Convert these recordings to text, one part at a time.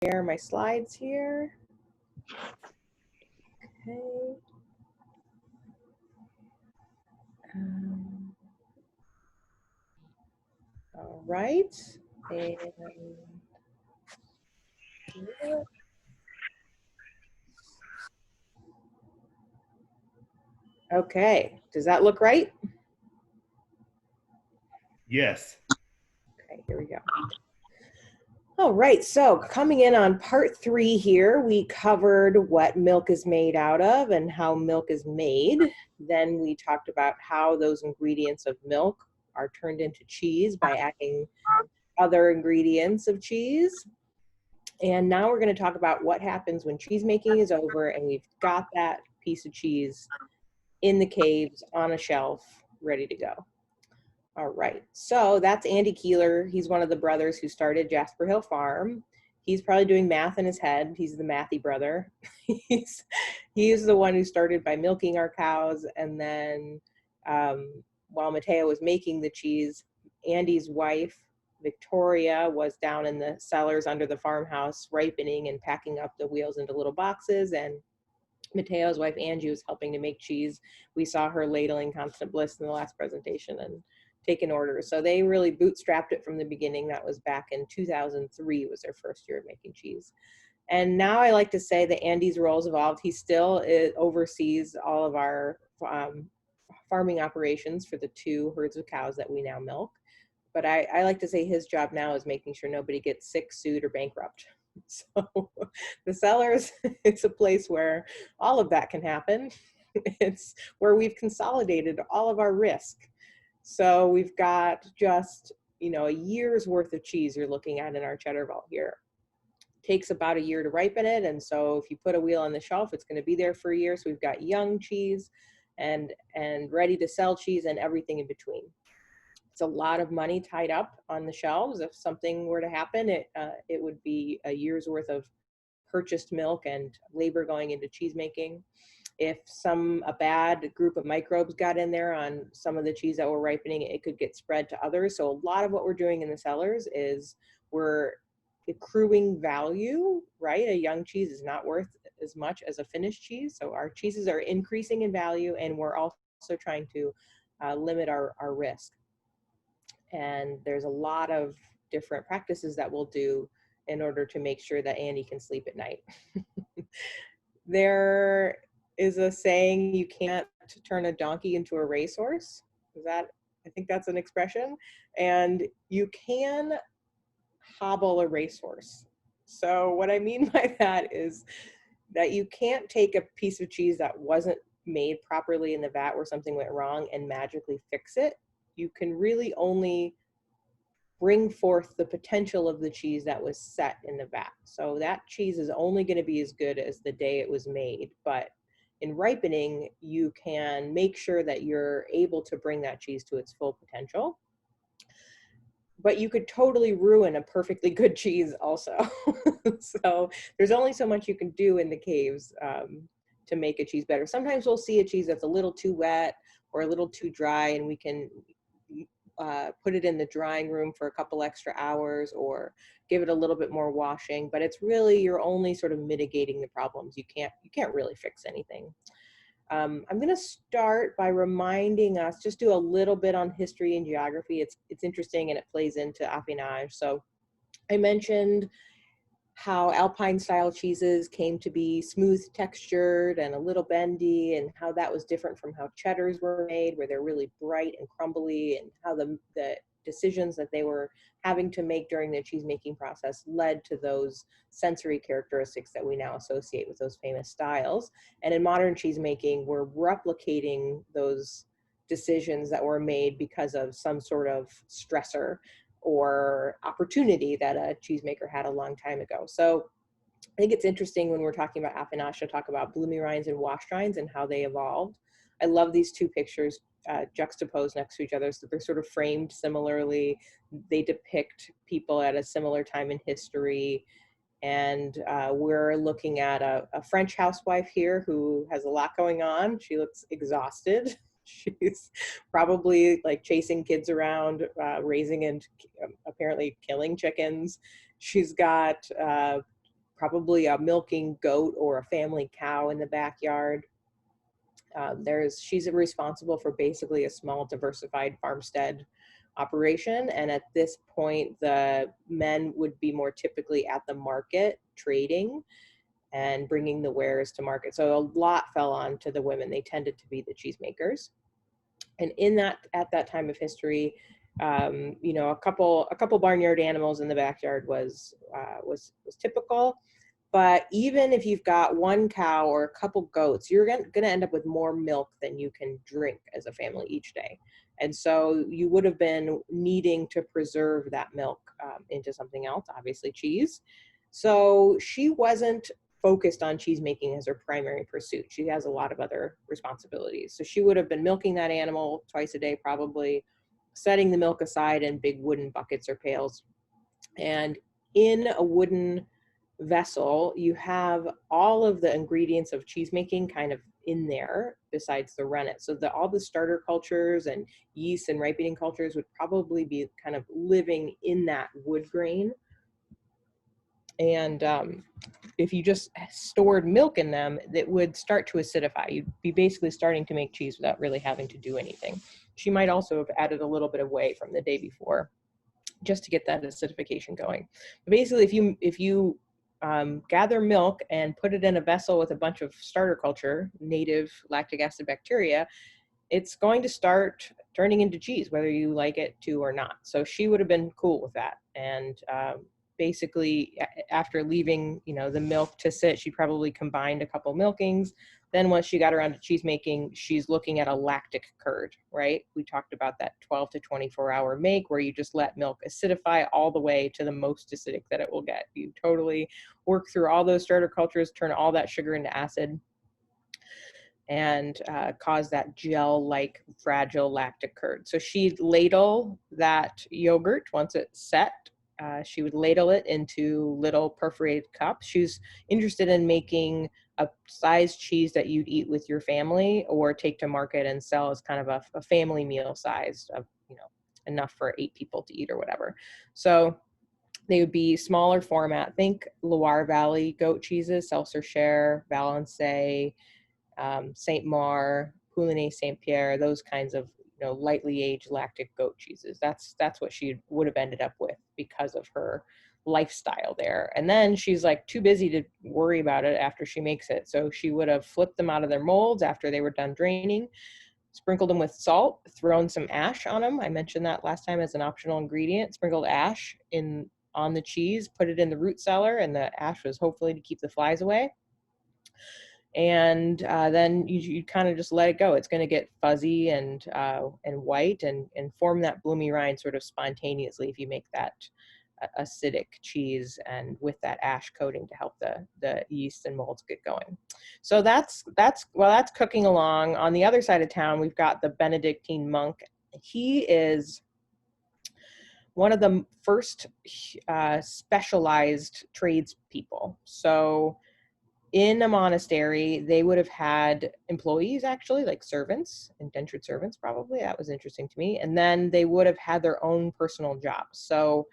share my slides here. Okay. All right. And okay, does that look right? Yes. Okay, here we go. All right, so coming in on part 3 here, we covered what milk is made out of and how milk is made. Then we talked about how those ingredients of milk are turned into cheese by adding other ingredients of cheese. And now we're going to talk about what happens when cheese making is over and we've got that piece of cheese in the caves on a shelf, ready to go. All right, so that's Andy Keeler. He's one of the brothers who started Jasper Hill Farm. He's probably doing math in his head. He's the mathy brother. He's the one who started by milking our cows, and then while Mateo was making the cheese, Andy's wife, Victoria, was down in the cellars under the farmhouse ripening and packing up the wheels into little boxes, and Mateo's wife, Angie, was helping to make cheese. We saw her ladling Constant Bliss in the last presentation and taking orders. So they really bootstrapped it from the beginning. That was back in 2003 was their first year of making cheese. And now I like to say that Andy's role's evolved. He still oversees all of our farming operations for the 2 herds of cows that we now milk. But I like to say his job now is making sure nobody gets sick, sued, or bankrupt. So the cellars, it's a place where all of that can happen. It's where we've consolidated all of our risk. So we've got just, you know, a year's worth of cheese you're looking at in our cheddar vault here. It takes about a year to ripen it. And so if you put a wheel on the shelf, it's going to be there for a year. So we've got young cheese and ready to sell cheese and everything in between. It's a lot of money tied up on the shelves. If something were to happen, it would be a year's worth of purchased milk and labor going into cheese making. If a bad group of microbes got in there on some of the cheese that we're ripening, it could get spread to others. So a lot of what we're doing in the cellars is we're accruing value, right? A young cheese is not worth as much as a finished cheese. So our cheeses are increasing in value, and we're also trying to limit our risk. And there's a lot of different practices that we'll do in order to make sure that Andy can sleep at night. There is a saying, you can't turn a donkey into a racehorse. I think that's an expression. And you can hobble a racehorse. So what I mean by that is that you can't take a piece of cheese that wasn't made properly in the vat where something went wrong and magically fix it. You can really only bring forth the potential of the cheese that was set in the vat. So that cheese is only going to be as good as the day it was made. But in ripening, you can make sure that you're able to bring that cheese to its full potential. But you could totally ruin a perfectly good cheese also. So there's only so much you can do in the caves to make a cheese better. Sometimes we'll see a cheese that's a little too wet or a little too dry, and we can put it in the drying room for a couple extra hours or give it a little bit more washing. But it's really, you're only sort of mitigating the problems. You can't really fix anything. I'm going to start by reminding us, just do a little bit on history and geography. It's interesting and it plays into affinage. So I mentioned how alpine style cheeses came to be smooth textured and a little bendy, and how that was different from how cheddars were made, where they're really bright and crumbly, and how the decisions that they were having to make during the cheese making process led to those sensory characteristics that we now associate with those famous styles. And in modern cheese making, we're replicating those decisions that were made because of some sort of stressor or opportunity that a cheesemaker had a long time ago. So I think it's interesting when we're talking about affinage to talk about bloomy rinds and washed rinds and how they evolved. I love these 2 pictures juxtaposed next to each other, so they're sort of framed similarly. They depict people at a similar time in history. And we're looking at a French housewife here who has a lot going on. She looks exhausted. She's probably like chasing kids around, raising and apparently killing chickens. She's got probably a milking goat or a family cow in the backyard. She's responsible for basically a small diversified farmstead operation. And at this point, the men would be more typically at the market trading and bringing the wares to market. So a lot fell on to the women. They tended to be the cheesemakers. And at that time of history, you know, a couple barnyard animals in the backyard was typical. But even if you've got one cow or a couple goats, you're going to end up with more milk than you can drink as a family each day. And so you would have been needing to preserve that milk into something else, obviously cheese. So she wasn't focused on cheese making as her primary pursuit. She has a lot of other responsibilities. So she would have been milking that animal twice a day, probably, setting the milk aside in big wooden buckets or pails. And in a wooden vessel, you have all of the ingredients of cheese making kind of in there besides the rennet. So all the starter cultures and yeast and ripening cultures would probably be kind of living in that wood grain. And if you just stored milk in them, that would start to acidify. You'd be basically starting to make cheese without really having to do anything. She might also have added a little bit of whey from the day before just to get that acidification going. But basically, if you gather milk and put it in a vessel with a bunch of starter culture, native lactic acid bacteria, it's going to start turning into cheese, whether you like it to or not. So she would have been cool with that. And basically, after leaving, you know, the milk to sit, she probably combined a couple milkings. Then once she got around to cheese making, she's looking at a lactic curd, right? We talked about that 12 to 24 hour make where you just let milk acidify all the way to the most acidic that it will get. You totally work through all those starter cultures, turn all that sugar into acid, and cause that gel-like fragile lactic curd. So she'd ladle that yogurt once it's set. She would ladle it into little perforated cups. She's interested in making a size cheese that you'd eat with your family or take to market and sell as kind of a family meal size of, you know, enough for 8 people to eat or whatever. So they would be smaller format. Think Loire Valley goat cheeses, Seltzer, Valençay, Saint Mar, Poulenay Saint Pierre, those kinds of, you know, lightly aged lactic goat cheeses. That's what she would have ended up with because of her lifestyle there. And then she's like too busy to worry about it after she makes it. So she would have flipped them out of their molds after they were done draining, sprinkled them with salt, thrown some ash on them. I mentioned that last time as an optional ingredient, sprinkled ash on the cheese, put it in the root cellar, and the ash was hopefully to keep the flies away. And then you kind of just let it go. It's going to get fuzzy and white and form that bloomy rind sort of spontaneously if you make that acidic cheese and with that ash coating to help the yeast and molds get going. So that's cooking along. On the other side of town, we've got the Benedictine monk. He is one of the first specialized tradespeople. So in a monastery, they would have had employees, actually, like servants, indentured servants probably. That was interesting to me. And then they would have had their own personal jobs. So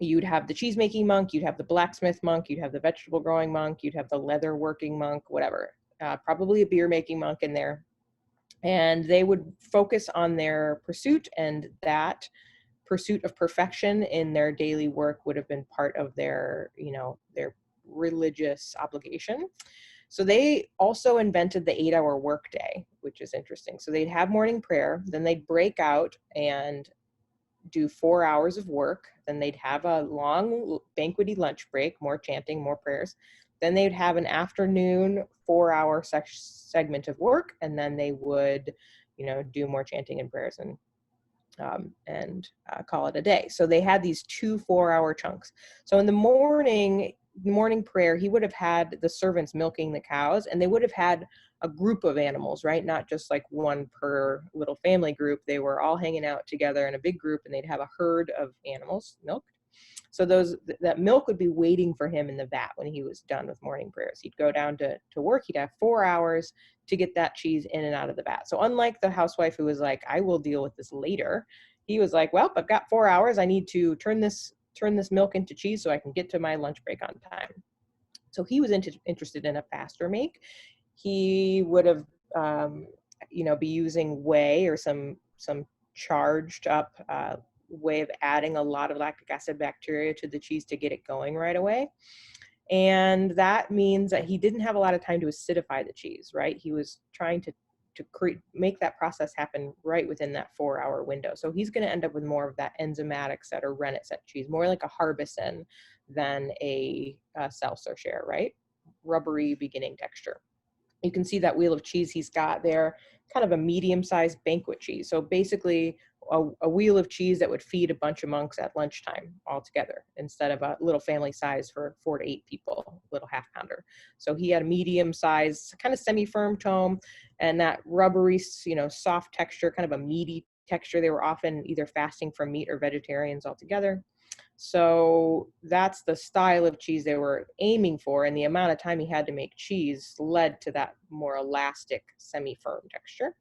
you'd have the cheese-making monk, you'd have the blacksmith monk, you'd have the vegetable growing monk, you'd have the leather working monk, whatever. Probably a beer-making monk in there. And they would focus on their pursuit, and that pursuit of perfection in their daily work would have been part of their, you know, their religious obligation. So they also invented the 8-hour workday, which is interesting. So they'd have morning prayer, then they'd break out and do 4 hours of work. Then they'd have a long banquety lunch break, more chanting, more prayers. Then they'd have an afternoon 4-hour segment of work, and then they would, you know, do more chanting and prayers and call it a day. So they had these 2 4-hour chunks. So in the morning prayer, he would have had the servants milking the cows, and they would have had a group of animals, right? Not just like one per little family group. They were all hanging out together in a big group, and they'd have a herd of animals milked. So that milk would be waiting for him in the vat when he was done with morning prayers. He'd go down to work. He'd have 4 hours to get that cheese in and out of the vat. So unlike the housewife who was like, I will deal with this later, he was like, well, I've got 4 hours. I need to turn this turn this milk into cheese so I can get to my lunch break on time. So he was interested in a faster make. He would have, you know, be using whey or some charged up way of adding a lot of lactic acid bacteria to the cheese to get it going right away. And that means that he didn't have a lot of time to acidify the cheese, right? He was trying to make that process happen right within that 4-hour window. So he's going to end up with more of that enzymatic set or rennet set cheese, more like a Harbison than a Seltzer, right? Rubbery beginning texture. You can see that wheel of cheese he's got there, kind of a medium-sized banquet cheese. So basically a wheel of cheese that would feed a bunch of monks at lunchtime all together instead of a little family size for 4 to 8 people, little half pounder. So he had a medium-sized, kind of semi-firm tome, and that rubbery, you know, soft texture, kind of a meaty texture. They were often either fasting from meat or vegetarians altogether. So that's the style of cheese they were aiming for, and the amount of time he had to make cheese led to that more elastic, semi-firm texture.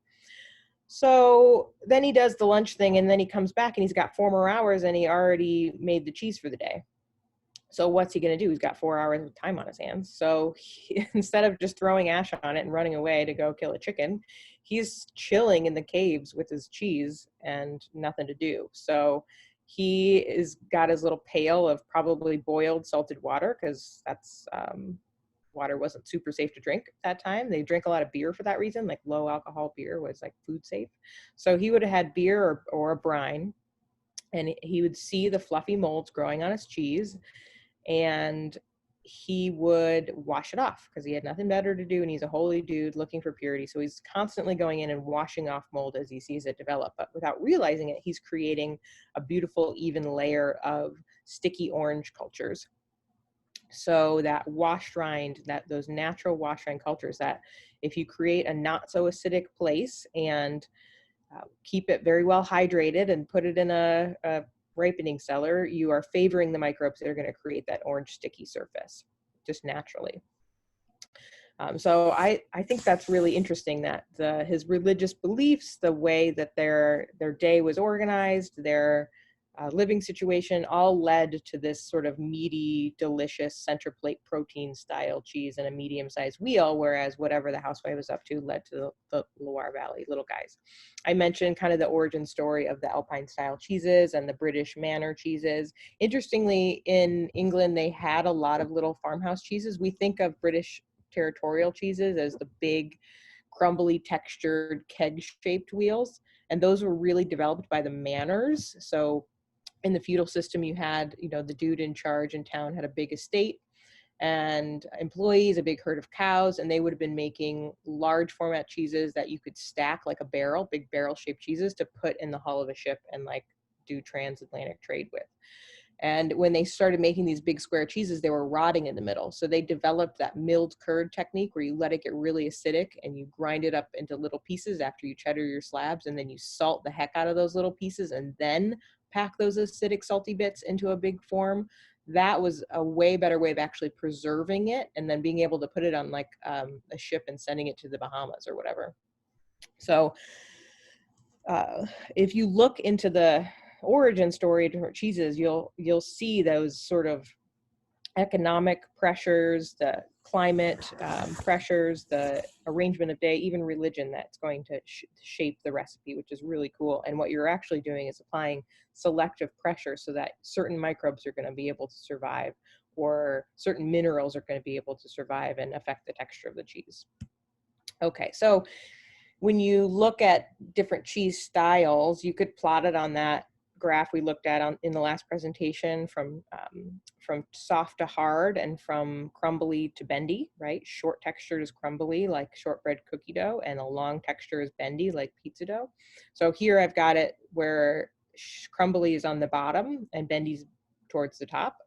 So then he does the lunch thing, and then he comes back and he's got 4 more hours and he already made the cheese for the day. So what's he going to do? He's got 4 hours of time on his hands. So instead of just throwing ash on it and running away to go kill a chicken, he's chilling in the caves with his cheese and nothing to do. So he is got his little pail of probably boiled salted water, because that's water wasn't super safe to drink at that time. They drank a lot of beer for that reason, like low alcohol beer was like food safe. So he would have had beer or a brine, and he would see the fluffy molds growing on his cheese, and he would wash it off because he had nothing better to do, and he's a holy dude looking for purity. So he's constantly going in and washing off mold as he sees it develop, but without realizing it, he's creating a beautiful even layer of sticky orange cultures. So that washed rind, those natural washed rind cultures, that if you create a not so acidic place and keep it very well hydrated and put it in a ripening cellar, you are favoring the microbes that are going to create that orange sticky surface just naturally. So I think that's really interesting that his religious beliefs, the way that their day was organized, their living situation, all led to this sort of meaty, delicious center plate protein style cheese in a medium-sized wheel, whereas whatever the housewife was up to led to the Loire Valley little guys. I mentioned kind of the origin story of the Alpine style cheeses and the British manor cheeses. Interestingly, in England, they had a lot of little farmhouse cheeses. We think of British territorial cheeses as the big, crumbly, textured, keg-shaped wheels, and those were really developed by the manors. So in the feudal system, you had, you know, the dude in charge in town had a big estate and employees, a big herd of cows, and they would have been making large format cheeses that you could stack like a barrel, big barrel shaped cheeses to put in the hull of a ship and like do transatlantic trade with. And when they started making these big square cheeses, they were rotting in the middle. So they developed that milled curd technique where you let it get really acidic and you grind it up into little pieces after you cheddar your slabs, and then you salt the heck out of those little pieces and then pack those acidic salty bits into a big form. That was a way better way of actually preserving it and then being able to put it on like a ship and sending it to the Bahamas or whatever. So if you look into the origin story of different cheeses, you'll see those sort of economic pressures, the climate pressures, the arrangement of day, even religion that's going to shape the recipe, which is really cool. And what you're actually doing is applying selective pressure so that certain microbes are going to be able to survive, or certain minerals are going to be able to survive and affect the texture of the cheese. Okay, so when you look at different cheese styles, you could plot it on that graph we looked at in the last presentation, from soft to hard and from crumbly to bendy, right? Short texture is crumbly, like shortbread cookie dough, and a long texture is bendy, like pizza dough. So here I've got it where crumbly is on the bottom and bendy's towards the top,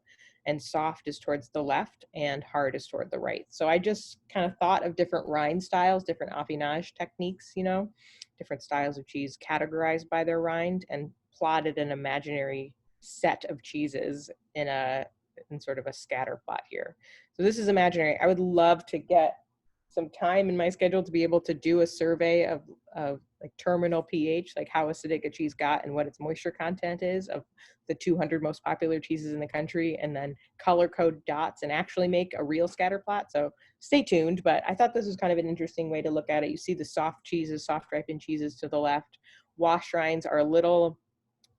and soft is towards the left and hard is toward the right. So I just kind of thought of different rind styles, different affinage techniques, you know, different styles of cheese categorized by their rind, and plotted an imaginary set of cheeses in sort of a scatter plot here. So this is imaginary. I would love to get some time in my schedule to be able to do a survey of like terminal pH, like how acidic a cheese got and what its moisture content is of the 200 most popular cheeses in the country, and then color code dots and actually make a real scatter plot. So stay tuned, but I thought this was kind of an interesting way to look at it. You see the soft cheeses, soft ripened cheeses to the left. Wash rinds are a little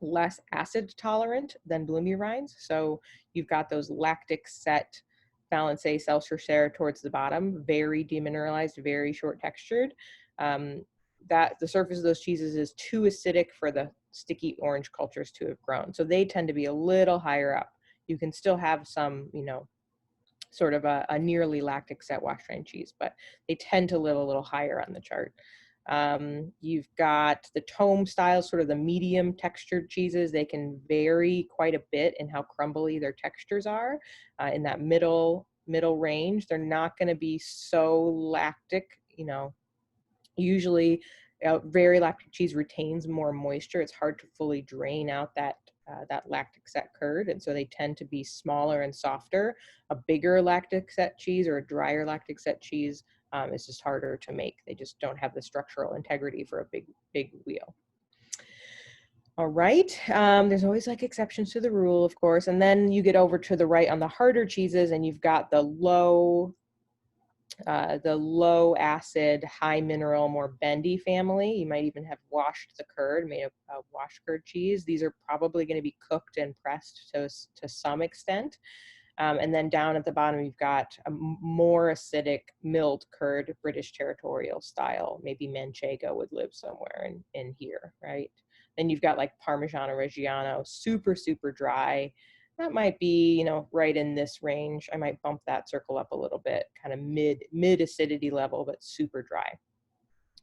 less acid tolerant than bloomy rinds. So you've got those lactic set Balancé Celsius towards the bottom, very demineralized, very short textured. That the surface of those cheeses is too acidic for the sticky orange cultures to have grown. So they tend to be a little higher up. You can still have some, you know, sort of a nearly lactic set wash rind cheese, but they tend to live a little higher on the chart. You've got the tome style, sort of the medium textured cheeses. They can vary quite a bit in how crumbly their textures are. In that middle range, they're not going to be so lactic. You know, usually very lactic cheese retains more moisture. It's hard to fully drain out that lactic set curd, and so they tend to be smaller and softer. A bigger lactic set cheese or a drier lactic set cheese is just harder to make. They just don't have the structural integrity for a big wheel. All right, there's always like exceptions to the rule, of course, and then you get over to the right on the harder cheeses, and you've got the low acid, high mineral, more bendy family. You might even have washed the curd, made a wash curd cheese. These are probably going to be cooked and pressed to some extent. And then down at the bottom, you've got a more acidic milled curd, British territorial style. Maybe Manchego would live somewhere in here, right? Then you've got like Parmigiano Reggiano, super, super dry. That might be, you know, right in this range. I might bump that circle up a little bit, kind of mid acidity level, but super dry.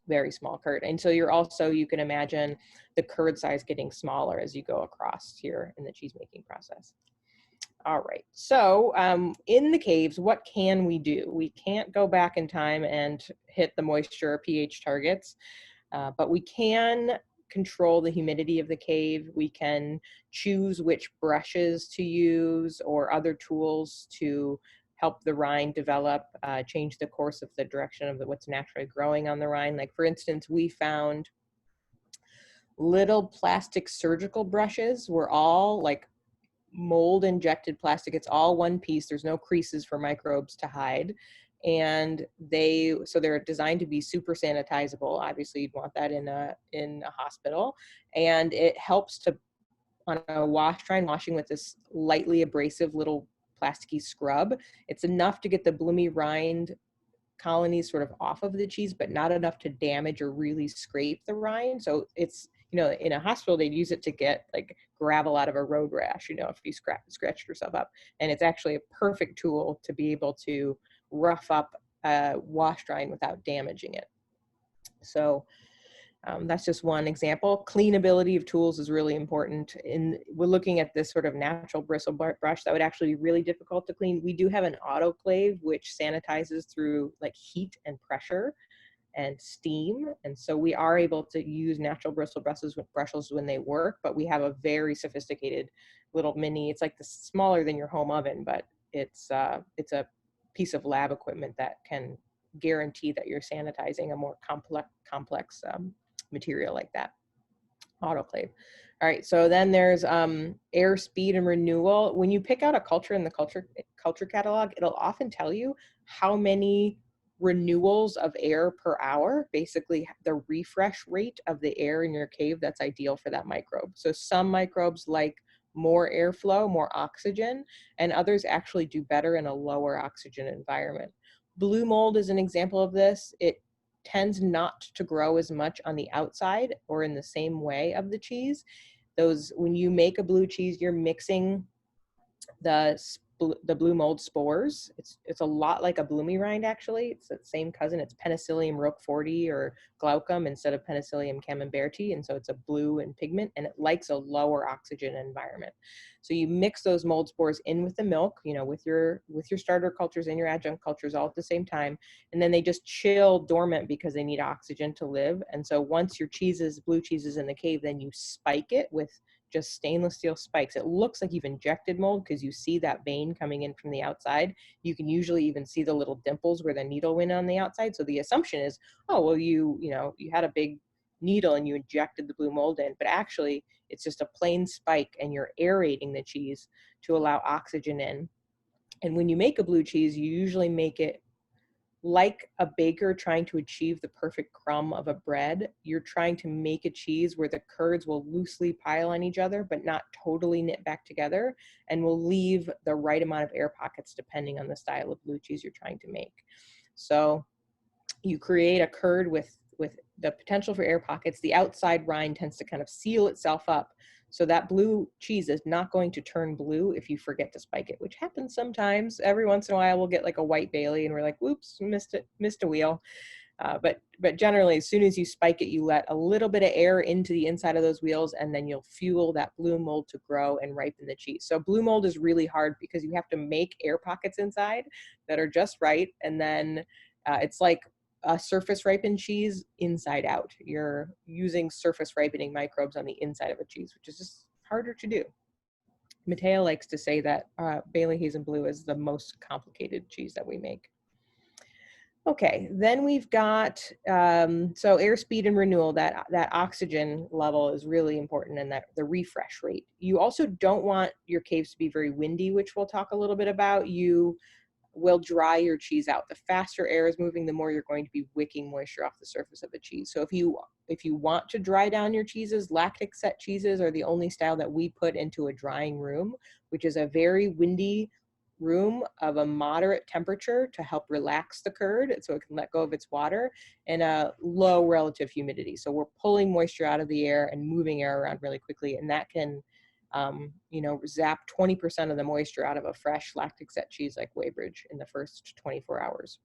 Very small curd. And so you can imagine the curd size getting smaller as you go across here in the cheese making process. All right, so in the caves, what can we do? We can't go back in time and hit the moisture or pH targets, but we can control the humidity of the cave. We can choose which brushes to use or other tools to help the rind develop, change the course of the direction of what's naturally growing on the rind. Like for instance, we found little plastic surgical brushes were all like mold injected plastic. It's all one piece. There's no creases for microbes to hide. And they're designed to be super sanitizable. Obviously you'd want that in a hospital. And it helps to, on a washing with this lightly abrasive little plasticky scrub, it's enough to get the bloomy rind colonies sort of off of the cheese, but not enough to damage or really scrape the rind. So it's, you know, in a hospital, they'd use it to get like gravel out of a road rash, you know, if you scratched yourself up. And it's actually a perfect tool to be able to rough up a wash rind without damaging it. So that's just one example. Cleanability of tools is really important. We're looking at this sort of natural bristle brush that would actually be really difficult to clean. We do have an autoclave which sanitizes through like heat and pressure and steam, and so we are able to use natural bristle brushes when they work, but we have a very sophisticated little mini, it's like smaller than your home oven, but it's a piece of lab equipment that can guarantee that you're sanitizing a more complex material like that. Autoclave. All right, so then there's air speed and renewal. When you pick out a culture in the culture catalog, it'll often tell you how many renewals of air per hour, basically the refresh rate of the air in your cave that's ideal for that microbe. So some microbes like more airflow, more oxygen, and others actually do better in a lower oxygen environment. Blue mold is an example of this. It tends not to grow as much on the outside or in the same way of the cheese. When you make a blue cheese, you're mixing the blue mold spores. It's a lot like a bloomy rind, actually. It's the same cousin. It's Penicillium roqueforti or glaucum instead of Penicillium camemberti, and so it's a blue in pigment, and it likes a lower oxygen environment. So you mix those mold spores in with the milk, you know, with your starter cultures and your adjunct cultures all at the same time, and then they just chill dormant because they need oxygen to live. And so once your blue cheese is in the cave, then you spike it with just stainless steel spikes. It looks like you've injected mold because you see that vein coming in from the outside. You can usually even see the little dimples where the needle went on the outside. So the assumption is, oh, well, you had a big needle and you injected the blue mold in, but actually it's just a plain spike and you're aerating the cheese to allow oxygen in. And when you make a blue cheese, you usually make it like a baker trying to achieve the perfect crumb of a bread. You're trying to make a cheese where the curds will loosely pile on each other, but not totally knit back together, and will leave the right amount of air pockets depending on the style of blue cheese you're trying to make. So you create a curd with the potential for air pockets. The outside rind tends to kind of seal itself up. So that blue cheese is not going to turn blue if you forget to spike it, which happens sometimes. Every once in a while, we'll get like a white Bailey and we're like, whoops, missed a wheel. But generally, as soon as you spike it, you let a little bit of air into the inside of those wheels, and then you'll fuel that blue mold to grow and ripen the cheese. So blue mold is really hard because you have to make air pockets inside that are just right. And then it's like a surface ripened cheese inside out. You're using surface ripening microbes on the inside of a cheese, which is just harder to do. Mateo likes to say that Bailey Hazen Blue is the most complicated cheese that we make. Okay, then we've got, so airspeed and renewal, that oxygen level is really important, and that the refresh rate. You also don't want your caves to be very windy, which we'll talk a little bit about. You will dry your cheese out. The faster air is moving, the more you're going to be wicking moisture off the surface of a cheese. So if you want to dry down your cheeses, lactic set cheeses are the only style that we put into a drying room, which is a very windy room of a moderate temperature to help relax the curd so it can let go of its water, and a low relative humidity. So we're pulling moisture out of the air and moving air around really quickly, and that can zap 20% of the moisture out of a fresh lactic set cheese like Weybridge in the first 24 hours.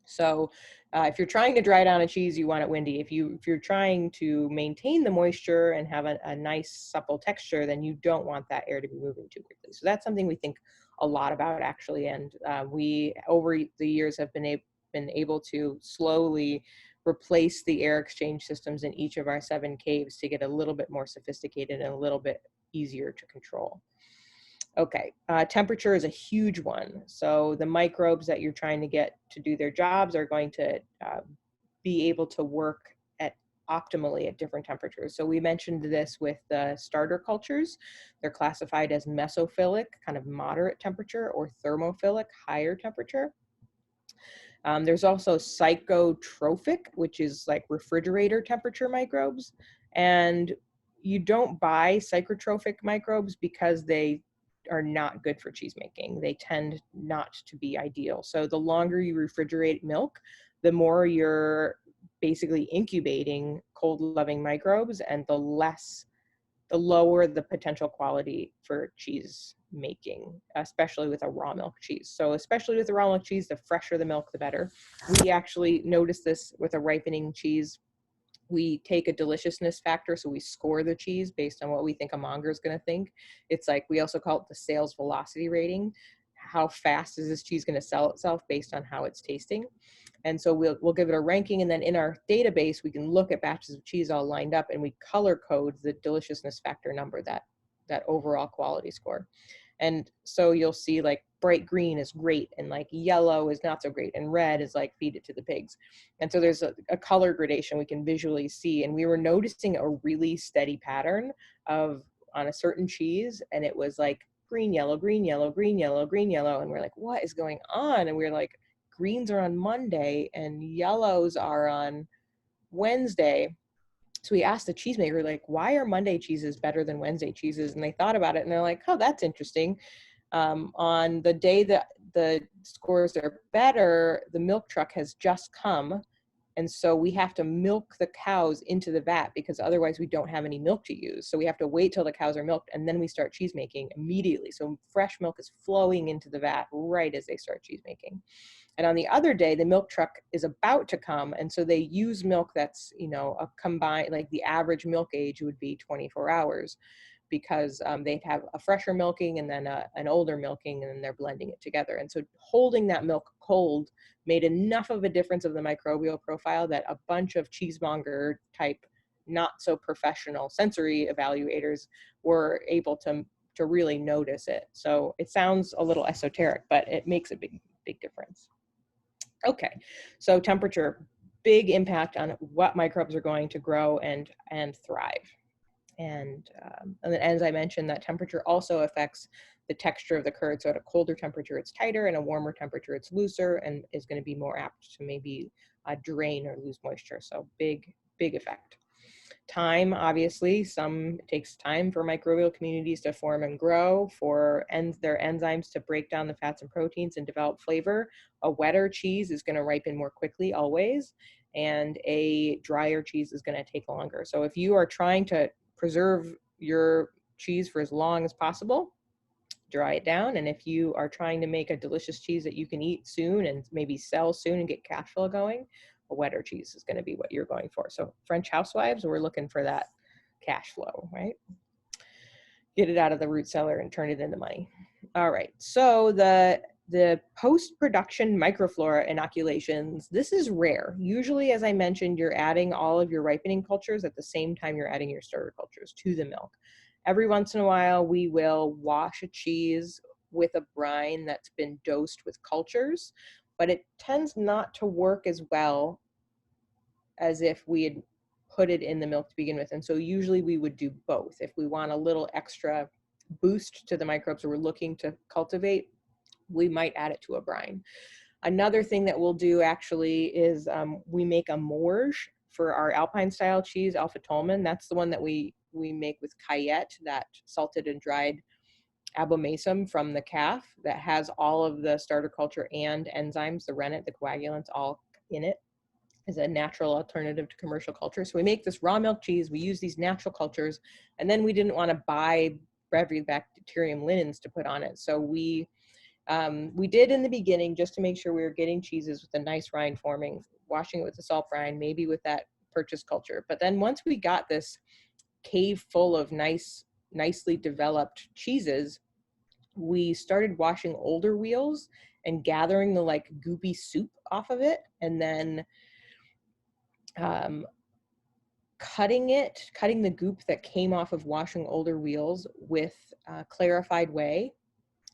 So if you're trying to dry down a cheese, you want it windy. If you're trying to maintain the moisture and have a nice supple texture, then you don't want that air to be moving too quickly. So that's something we think a lot about, actually, and we over the years have been able to slowly replace the air exchange systems in each of our 7 caves to get a little bit more sophisticated and a little bit easier to control. Okay, temperature is a huge one. So the microbes that you're trying to get to do their jobs are going to be able to work optimally at different temperatures. So we mentioned this with the starter cultures. They're classified as mesophilic, kind of moderate temperature, or thermophilic, higher temperature. There's also psychotrophic, which is like refrigerator temperature microbes. And you don't buy psychotrophic microbes because they are not good for cheese making. They tend not to be ideal. So the longer you refrigerate milk, the more you're basically incubating cold loving microbes, and the lower the potential quality for cheese making, especially with a raw milk cheese. So especially with the raw milk cheese, the fresher the milk, the better. We actually noticed this with a ripening cheese. We take a deliciousness factor, so we score the cheese based on what we think a monger is going to think. It's like, we also call it the sales velocity rating. How fast is this cheese going to sell itself based on how it's tasting? And so we'll give it a ranking, and then in our database, we can look at batches of cheese all lined up, and we color code the deliciousness factor number, that overall quality score. And so you'll see like bright green is great, and like yellow is not so great, and red is like feed it to the pigs. And so there's a color gradation we can visually see. And we were noticing a really steady pattern on a certain cheese, and it was like green, yellow, green, yellow, green, yellow, green, yellow. And we're like, what is going on? And we're like, greens are on Monday and yellows are on Wednesday. So we asked the cheesemaker, like, why are Monday cheeses better than Wednesday cheeses? And they thought about it, and they're like, oh, that's interesting. On the day that the scores are better, the milk truck has just come. And so we have to milk the cows into the vat, because otherwise we don't have any milk to use. So we have to wait till the cows are milked, and then we start cheese making immediately. So fresh milk is flowing into the vat right as they start cheese making. And on the other day, the milk truck is about to come. And so they use milk that's, a combined, like the average milk age would be 24 hours, because they'd have a fresher milking and then an older milking, and then they're blending it together. And so holding that milk cold made enough of a difference of the microbial profile that a bunch of cheesemonger type not so professional sensory evaluators were able to really notice it. So it sounds a little esoteric, but it makes a big difference. Okay, so temperature, big impact on what microbes are going to grow and thrive. And then, as I mentioned, that temperature also affects the texture of the curd. So at a colder temperature, it's tighter, and a warmer temperature, it's looser, and is going to be more apt to maybe drain or lose moisture. So big effect. Time, obviously, it takes time for microbial communities to form and grow, for their enzymes to break down the fats and proteins and develop flavor. A wetter cheese is going to ripen more quickly always, and a drier cheese is going to take longer. So if you are trying to preserve your cheese for as long as possible, dry it down. And if you are trying to make a delicious cheese that you can eat soon and maybe sell soon and get cash flow going, a wetter cheese is going to be what you're going for. So French housewives, we're looking for that cash flow, right? Get it out of the root cellar and turn it into money. All right, so the post-production microflora inoculations, this is rare. Usually, as I mentioned, you're adding all of your ripening cultures at the same time you're adding your starter cultures to the milk. Every once in a while, we will wash a cheese with a brine that's been dosed with cultures, but it tends not to work as well as if we had put it in the milk to begin with. And so usually we would do both. If we want a little extra boost to the microbes we're looking to cultivate, we might add it to a brine. Another thing that we'll do actually is we make a morge for our Alpine style cheese, Alpha Tolman. That's the one that we make with Cayette, that salted and dried abomasum from the calf that has all of the starter culture and enzymes, the rennet, the coagulants, all in it, as a natural alternative to commercial culture. So we make this raw milk cheese, we use these natural cultures, and then we didn't want to buy Brevibacterium linens to put on it. So we did in the beginning, just to make sure we were getting cheeses with a nice rind forming, washing it with the salt brine, maybe with that purchased culture. But then once we got this cave full of nicely developed cheeses, we started washing older wheels and gathering the like goopy soup off of it, and then cutting the goop that came off of washing older wheels with clarified whey.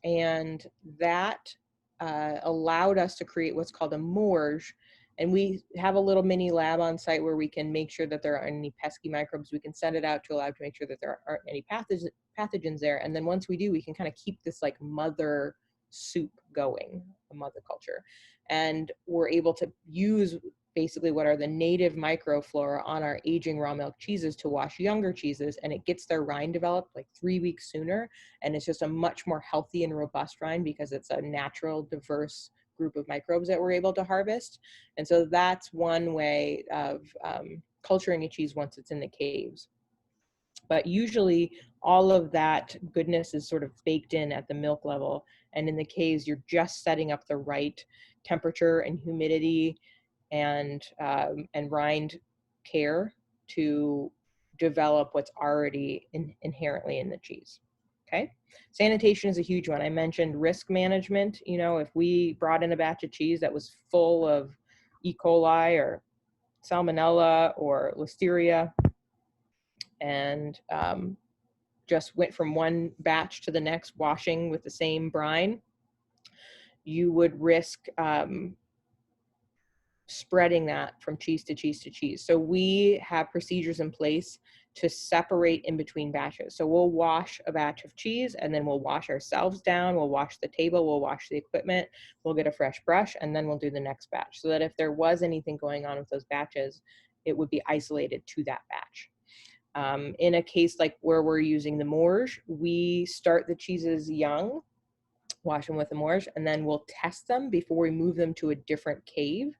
And that allowed us to create what's called a morge. And we have a little mini lab on site where we can make sure that there aren't any pesky microbes. We can send it out to a lab to make sure that there aren't any pathogens there. And then once we do, we can kind of keep this like mother soup going, a mother culture. And we're able to use basically what are the native microflora on our aging raw milk cheeses to wash younger cheeses, and it gets their rind developed like 3 weeks sooner. And it's just a much more healthy and robust rind because it's a natural, diverse group of microbes that we're able to harvest. And so that's one way of culturing a cheese once it's in the caves. But usually all of that goodness is sort of baked in at the milk level. And in the caves, you're just setting up the right temperature and humidity and rind care to develop what's already inherently in the cheese. Okay, sanitation is a huge one. I mentioned risk management. You know, if we brought in a batch of cheese that was full of E. coli or salmonella or listeria, and just went from one batch to the next washing with the same brine, you would risk spreading that from cheese to cheese to cheese. So we have procedures in place to separate in between batches. So we'll wash a batch of cheese and then we'll wash ourselves down, we'll wash the table, we'll wash the equipment, we'll get a fresh brush, and then we'll do the next batch, so that if there was anything going on with those batches, it would be isolated to that batch. In a case like where we're using the morge, we start the cheeses young, wash them with the morge, and then we'll test them before we move them to a different cave.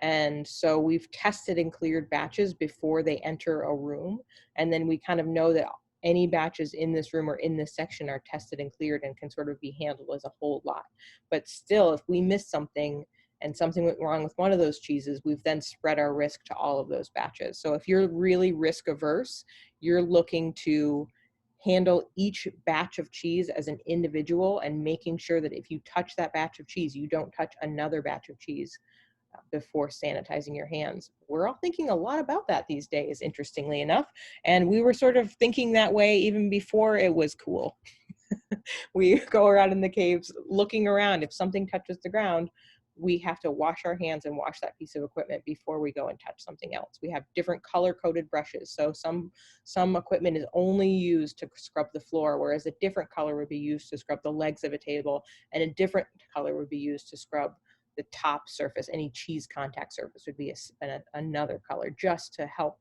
And so we've tested and cleared batches before they enter a room. And then we kind of know that any batches in this room or in this section are tested and cleared and can sort of be handled as a whole lot. But still, if we miss something and something went wrong with one of those cheeses, we've then spread our risk to all of those batches. So if you're really risk averse, you're looking to handle each batch of cheese as an individual and making sure that if you touch that batch of cheese, you don't touch another batch of cheese before sanitizing your hands. We're all thinking a lot about that these days, interestingly enough. And we were sort of thinking that way even before it was cool. We go around in the caves looking around. If something touches the ground, we have to wash our hands and wash that piece of equipment before we go and touch something else. We have different color-coded brushes. So some equipment is only used to scrub the floor, whereas a different color would be used to scrub the legs of a table, and a different color would be used to scrub the top surface. Any cheese contact surface would be another color, just to help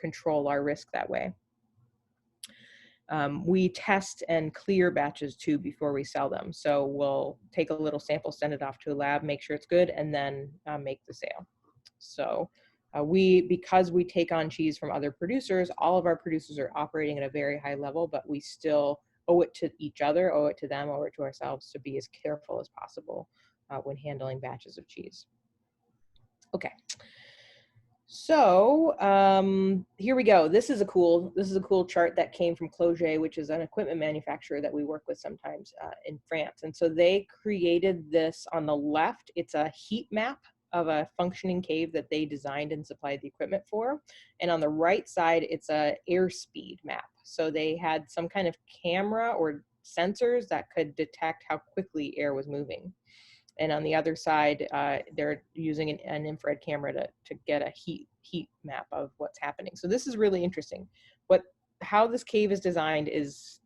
control our risk that way. We test and clear batches too before we sell them. So we'll take a little sample, send it off to a lab, make sure it's good, and then make the sale. So because we take on cheese from other producers, all of our producers are operating at a very high level, but we still owe it to each other, owe it to them, owe it to ourselves to be as careful as possible when handling batches of cheese. Okay. So here we go. This is a cool chart that came from Cloget, which is an equipment manufacturer that we work with sometimes in France. And so they created this on the left. It's a heat map of a functioning cave that they designed and supplied the equipment for. And on the right side, it's a airspeed map. So they had some kind of camera or sensors that could detect how quickly air was moving. And on the other side, they're using an infrared camera to get a heat map of what's happening. So this is really interesting. How this cave is designed is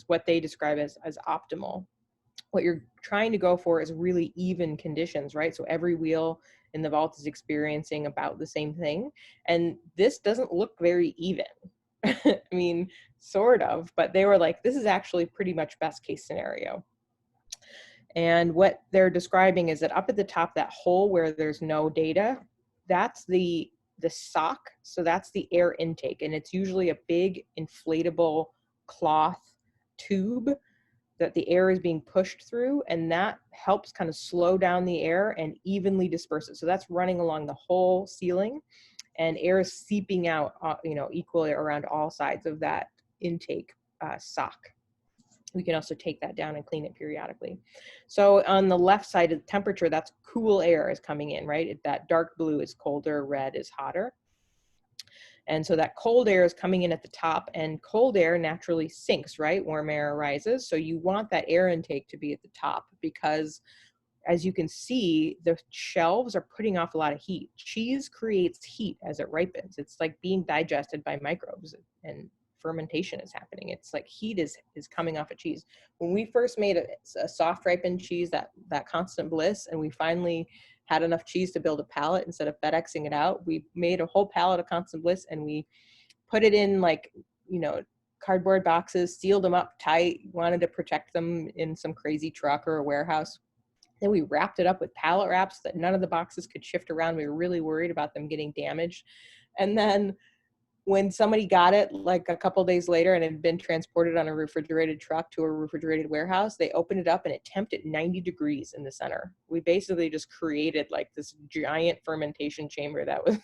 what they describe as optimal. What you're trying to go for is really even conditions, right? So every wheel in the vault is experiencing about the same thing. And this doesn't look very even. I mean, sort of, but they were like, this is actually pretty much best case scenario. And what they're describing is that up at the top, that hole where there's no data, that's the sock. So that's the air intake. And it's usually a big inflatable cloth tube that the air is being pushed through. And that helps kind of slow down the air and evenly disperse it. So that's running along the whole ceiling, and air is seeping out, equally around all sides of that intake sock. We can also take that down and clean it periodically. So on the left side of the temperature, that's cool air is coming in, right? That dark blue is colder, red is hotter. And so that cold air is coming in at the top, and cold air naturally sinks, right? Warm air rises. So you want that air intake to be at the top, because as you can see, the shelves are putting off a lot of heat. Cheese creates heat as it ripens. It's like being digested by microbes, and fermentation is happening. It's like heat is coming off of cheese. When we first made a soft ripened cheese, that Constant Bliss, and we finally had enough cheese to build a pallet instead of FedExing it out, we made a whole pallet of Constant Bliss, and we put it in cardboard boxes, sealed them up tight, wanted to protect them in some crazy truck or a warehouse. Then we wrapped it up with pallet wraps that none of the boxes could shift around. We were really worried about them getting damaged. And then when somebody got it like a couple days later and it had been transported on a refrigerated truck to a refrigerated warehouse, they opened it up and it temped at 90 degrees in the center. We basically just created like this giant fermentation chamber that was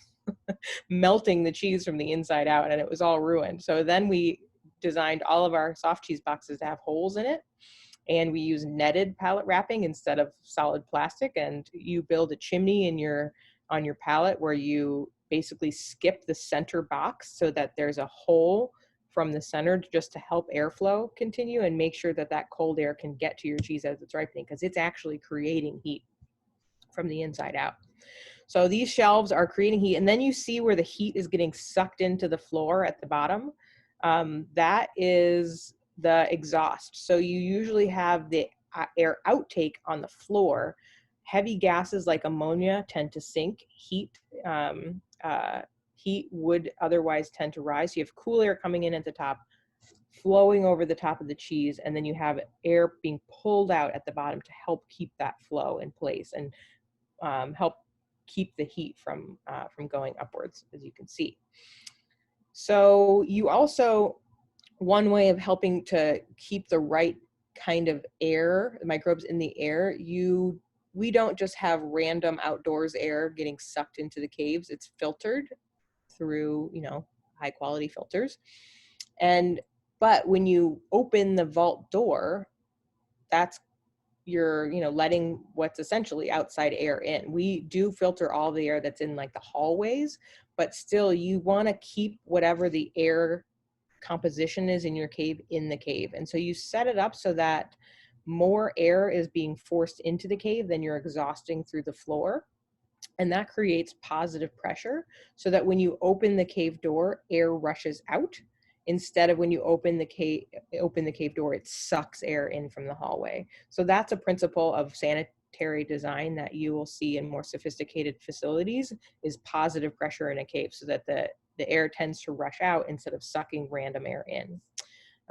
melting the cheese from the inside out, and it was all ruined. So then we designed all of our soft cheese boxes to have holes in it, and we use netted pallet wrapping instead of solid plastic. And you build a chimney on your pallet where you basically skip the center box so that there's a hole from the center just to help airflow continue and make sure that that cold air can get to your cheese as it's ripening, because it's actually creating heat from the inside out. So these shelves are creating heat, and then you see where the heat is getting sucked into the floor at the bottom. That is the exhaust. So you usually have the air outtake on the floor. Heavy gases like ammonia tend to sink. Heat would otherwise tend to rise. So you have cool air coming in at the top, flowing over the top of the cheese, and then you have air being pulled out at the bottom to help keep that flow in place and help keep the heat from going upwards, as you can see. So you also, one way of helping to keep the right kind of air, the microbes in the air, we don't just have random outdoors air getting sucked into the caves. It's filtered through, high quality filters. But when you open the vault door, you're, you know, letting what's essentially outside air in. We do filter all the air that's in like the hallways, but still you want to keep whatever the air composition is in your cave in the cave. And so you set it up so that more air is being forced into the cave than you're exhausting through the floor. And that creates positive pressure so that when you open the cave door, air rushes out, instead of when you open the cave door, it sucks air in from the hallway. So that's a principle of sanitary design that you will see in more sophisticated facilities, is positive pressure in a cave so that the air tends to rush out instead of sucking random air in.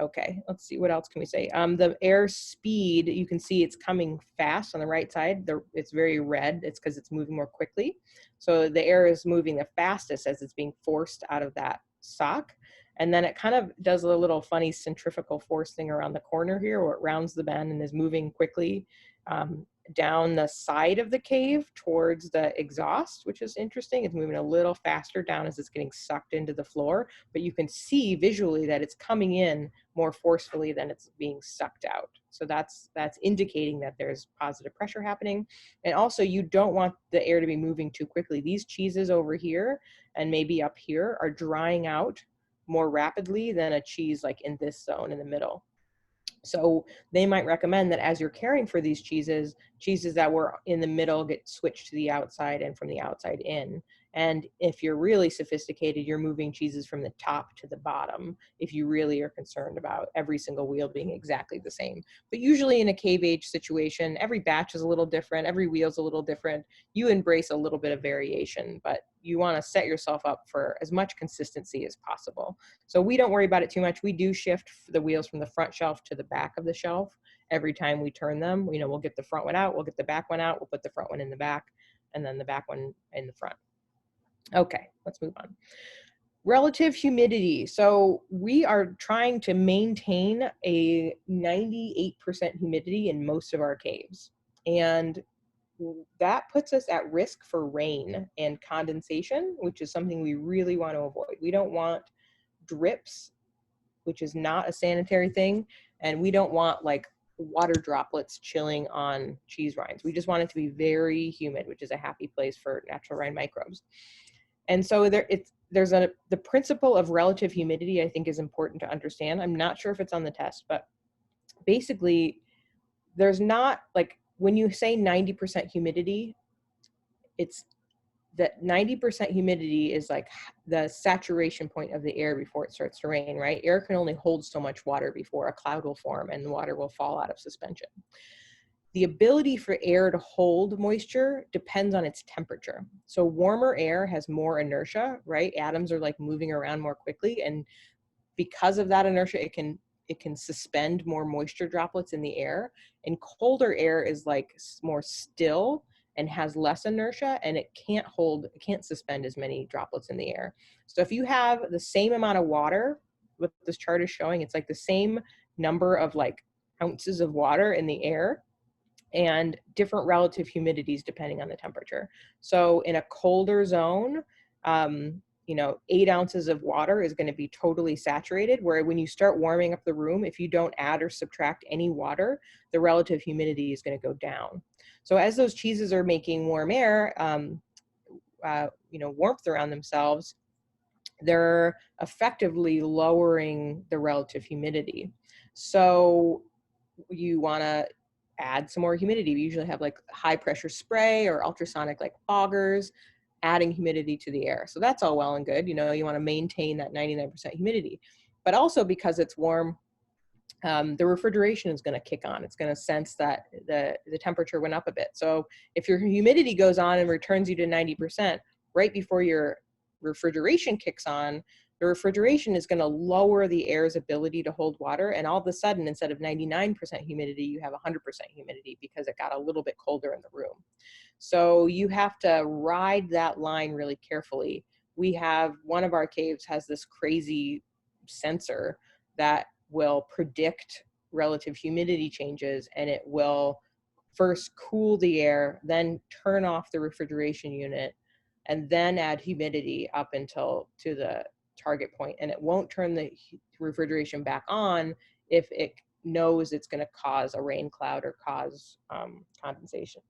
Okay, let's see, what else can we say? The air speed, you can see it's coming fast on the right side. It's very red, it's because it's moving more quickly. So the air is moving the fastest as it's being forced out of that sock. And then it kind of does a little funny centrifugal force thing around the corner here, where it rounds the bend and is moving quickly down the side of the cave towards the exhaust, which is interesting. It's moving a little faster down as it's getting sucked into the floor, but you can see visually that it's coming in more forcefully than it's being sucked out. So that's indicating that there's positive pressure happening. And also, you don't want the air to be moving too quickly. These cheeses over here and maybe up here are drying out more rapidly than a cheese like in this zone in the middle. So they might recommend that as you're caring for these cheeses that were in the middle get switched to the outside and from the outside in. And if you're really sophisticated, you're moving cheeses from the top to the bottom if you really are concerned about every single wheel being exactly the same. But usually in a cave age situation, every batch is a little different, every wheel's a little different. You embrace a little bit of variation, but you want to set yourself up for as much consistency as possible. So we don't worry about it too much. We do shift the wheels from the front shelf to the back of the shelf every time we turn them. You know, we'll get the front one out, we'll get the back one out, we'll put the front one in the back, and then the back one in the front. Okay, let's move on. Relative humidity. So we are trying to maintain a 98% humidity in most of our caves. And that puts us at risk for rain and condensation, which is something we really want to avoid. We don't want drips, which is not a sanitary thing. And we don't want like water droplets chilling on cheese rinds. We just want it to be very humid, which is a happy place for natural rind microbes. And so the principle of relative humidity, I think, is important to understand. I'm not sure if it's on the test, but basically there's not, like, when you say 90% humidity, it's that 90% humidity is like the saturation point of the air before it starts to rain, right? Air can only hold so much water before a cloud will form and the water will fall out of suspension. The ability for air to hold moisture depends on its temperature. So warmer air has more inertia, right? Atoms are like moving around more quickly, and because of that inertia, it can suspend more moisture droplets in the air. And colder air is like more still and has less inertia, and it can't suspend as many droplets in the air. So if you have the same amount of water, what this chart is showing, it's like the same number of like ounces of water in the air, and different relative humidities depending on the temperature. So in a colder zone, 8 ounces of water is going to be totally saturated, where when you start warming up the room, if you don't add or subtract any water, the relative humidity is going to go down. So as those cheeses are making warm air, warmth around themselves, they're effectively lowering the relative humidity. So you want to add some more humidity. We usually have like high pressure spray or ultrasonic like foggers, adding humidity to the air. So that's all well and good. You know, you want to maintain that 99% humidity, but also because it's warm, the refrigeration is going to kick on. It's going to sense that the temperature went up a bit. So if your humidity goes on and returns you to 90%, right before your refrigeration kicks on, the refrigeration is going to lower the air's ability to hold water. And all of a sudden, instead of 99% humidity, you have 100% humidity because it got a little bit colder in the room. So you have to ride that line really carefully. One of our caves has this crazy sensor that will predict relative humidity changes, and it will first cool the air, then turn off the refrigeration unit, and then add humidity up to the target point. And it won't turn the refrigeration back on if it knows it's going to cause a rain cloud or cause condensation.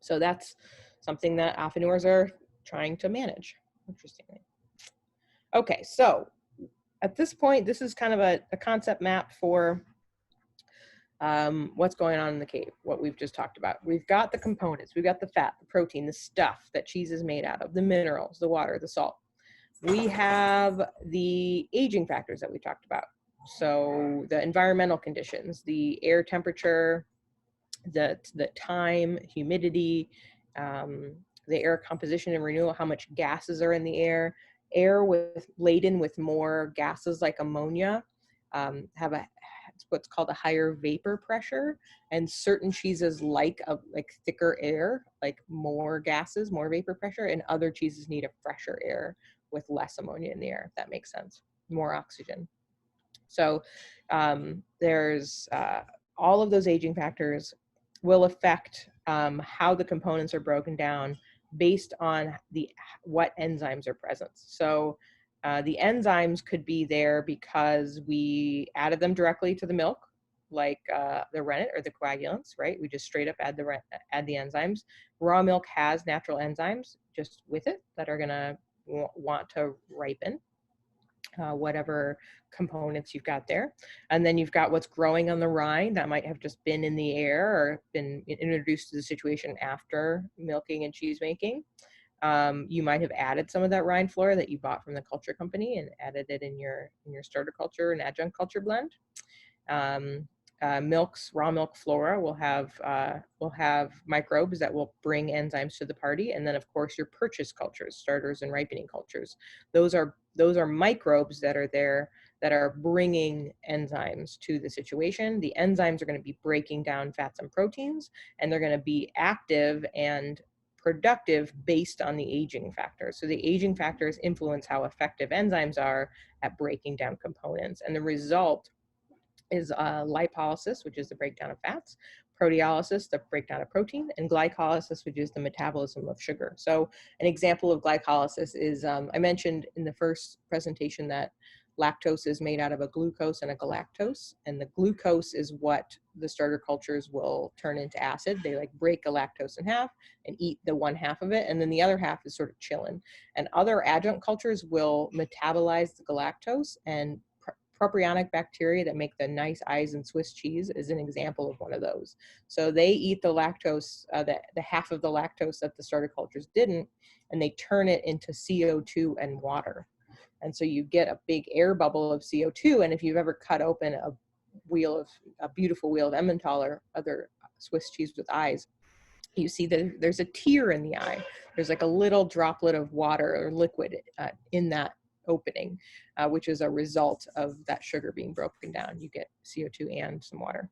So that's something that affineurs are trying to manage, interestingly. Okay, so at this point, this is kind of a concept map for what's going on in the cave, what we've just talked about. We've got the components, we've got the fat, the protein, the stuff that cheese is made out of, the minerals, the water, the salt. We have the aging factors that we talked about. So the environmental conditions, the air temperature, the time, humidity, the air composition and renewal, how much gases are in the air. Air laden with more gases like ammonia have what's called a higher vapor pressure, and certain cheeses like thicker air, like more gases, more vapor pressure, and other cheeses need a fresher air with less ammonia in the air, if that makes sense, more oxygen. So there's all of those aging factors will affect how the components are broken down based on what enzymes are present. So the enzymes could be there because we added them directly to the milk, like the rennet or the coagulants, right? We just straight up add the enzymes. Raw milk has natural enzymes just with it that are gonna want to ripen whatever components you've got there. And then you've got what's growing on the rind that might have just been in the air or been introduced to the situation after milking and cheese making. You might have added some of that rind flora that you bought from the culture company and added it in your starter culture and adjunct culture blend. Raw milk flora will have microbes that will bring enzymes to the party, and then of course your purchase cultures, starters and ripening cultures. Those are microbes that are there that are bringing enzymes to the situation. The enzymes are going to be breaking down fats and proteins, and they're going to be active and productive based on the aging factors. So the aging factors influence how effective enzymes are at breaking down components, and the result is lipolysis, which is the breakdown of fats, proteolysis, the breakdown of protein, and glycolysis, which is the metabolism of sugar. So an example of glycolysis is, I mentioned in the first presentation that lactose is made out of a glucose and a galactose, and the glucose is what the starter cultures will turn into acid. They like break a lactose in half and eat the one half of it, and then the other half is sort of chilling. And other adjunct cultures will metabolize the galactose, and propionic bacteria that make the nice eyes in Swiss cheese is an example of one of those. So they eat the lactose, the half of the lactose that the starter cultures didn't, and they turn it into CO2 and water. And so you get a big air bubble of CO2. And if you've ever cut open a beautiful wheel of Emmentaler, other Swiss cheese with eyes, you see that there's a tear in the eye. There's like a little droplet of water or liquid in that opening, which is a result of that sugar being broken down. You get CO2 and some water.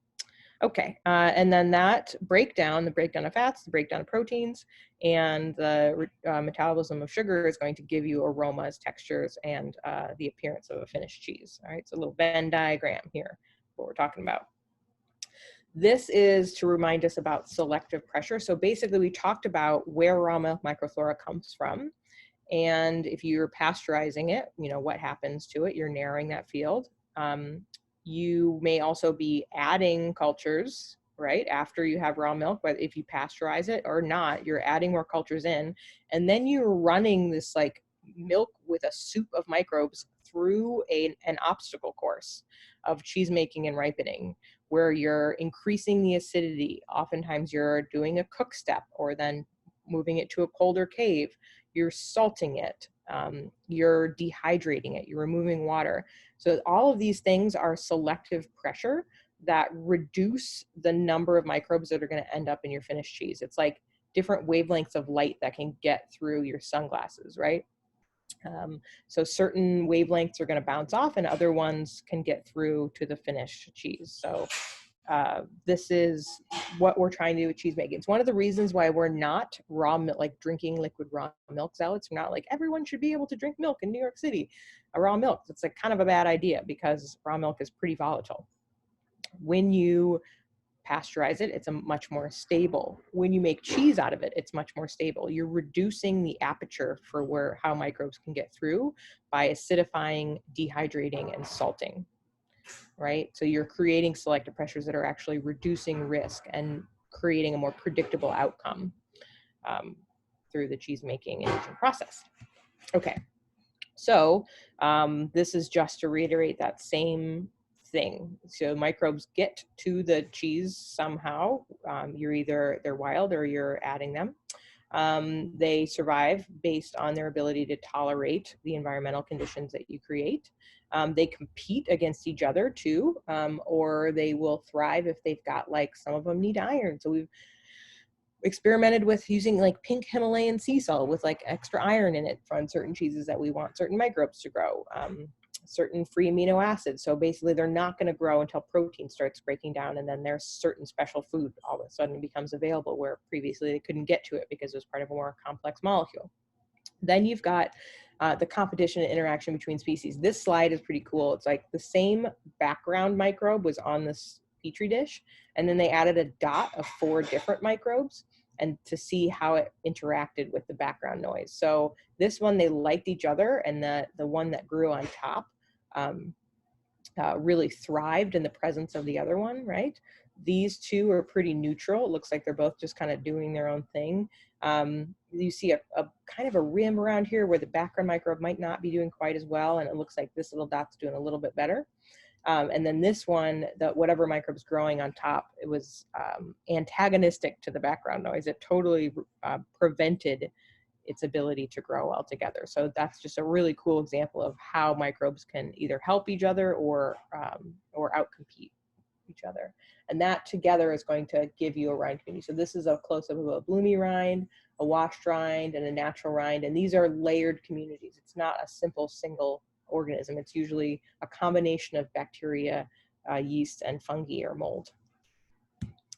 Okay, and then that breakdown, the breakdown of fats, the breakdown of proteins, and the metabolism of sugar is going to give you aromas, textures, and the appearance of a finished cheese. All right, so a little Venn diagram here, what we're talking about. This is to remind us about selective pressure. So basically we talked about where raw milk microflora comes from. And if you're pasteurizing it, you know, what happens to it? You're narrowing that field. You may also be adding cultures, right? After you have raw milk, but if you pasteurize it or not, you're adding more cultures in. And then you're running this like milk with a soup of microbes through an obstacle course of cheese making and ripening, where you're increasing the acidity. Oftentimes you're doing a cook step or then moving it to a colder cave. You're salting it, you're dehydrating it, you're removing water. So all of these things are selective pressure that reduce the number of microbes that are going to end up in your finished cheese. It's like different wavelengths of light that can get through your sunglasses, right? So certain wavelengths are going to bounce off and other ones can get through to the finished cheese. So this is what we're trying to do with cheese making. It's one of the reasons why we're not raw milk, like drinking liquid raw milk zealots. We're not like everyone should be able to drink milk in New York City, raw milk. It's like kind of a bad idea because raw milk is pretty volatile. When you pasteurize it, it's a much more stable. When you make cheese out of it, it's much more stable. You're reducing the aperture for how microbes can get through by acidifying, dehydrating, and salting. right? So you're creating selective pressures that are actually reducing risk and creating a more predictable outcome through the cheese making and aging process. Okay, so this is just to reiterate that same thing. So microbes get to the cheese somehow. They're wild or you're adding them. They survive based on their ability to tolerate the environmental conditions that you create. They compete against each other too, or they will thrive if they've got, like, some of them need iron. So we've experimented with using like pink Himalayan sea salt with like extra iron in it on certain cheeses that we want certain microbes to grow, certain free amino acids. So basically they're not going to grow until protein starts breaking down, and then there's certain special food all of a sudden becomes available where previously they couldn't get to it because it was part of a more complex molecule. Then you've got the competition and interaction between species. This slide is pretty cool. It's like the same background microbe was on this Petri dish, and then they added a dot of 4 different microbes and to see how it interacted with the background noise. So this one, they liked each other, and the one that grew on top really thrived in the presence of the other one, right? These two are pretty neutral. It looks like they're both just kind of doing their own thing. You see a kind of a rim around here where the background microbe might not be doing quite as well, and it looks like this little dot's doing a little bit better. And then this one, whatever microbe's growing on top, it was antagonistic to the background noise. It totally prevented its ability to grow well together. So that's just a really cool example of how microbes can either help each other or outcompete each other. And that together is going to give you a rind community. So this is a close-up of a bloomy rind, a washed rind, and a natural rind. And these are layered communities. It's not a simple single organism. It's usually a combination of bacteria, yeast, and fungi or mold.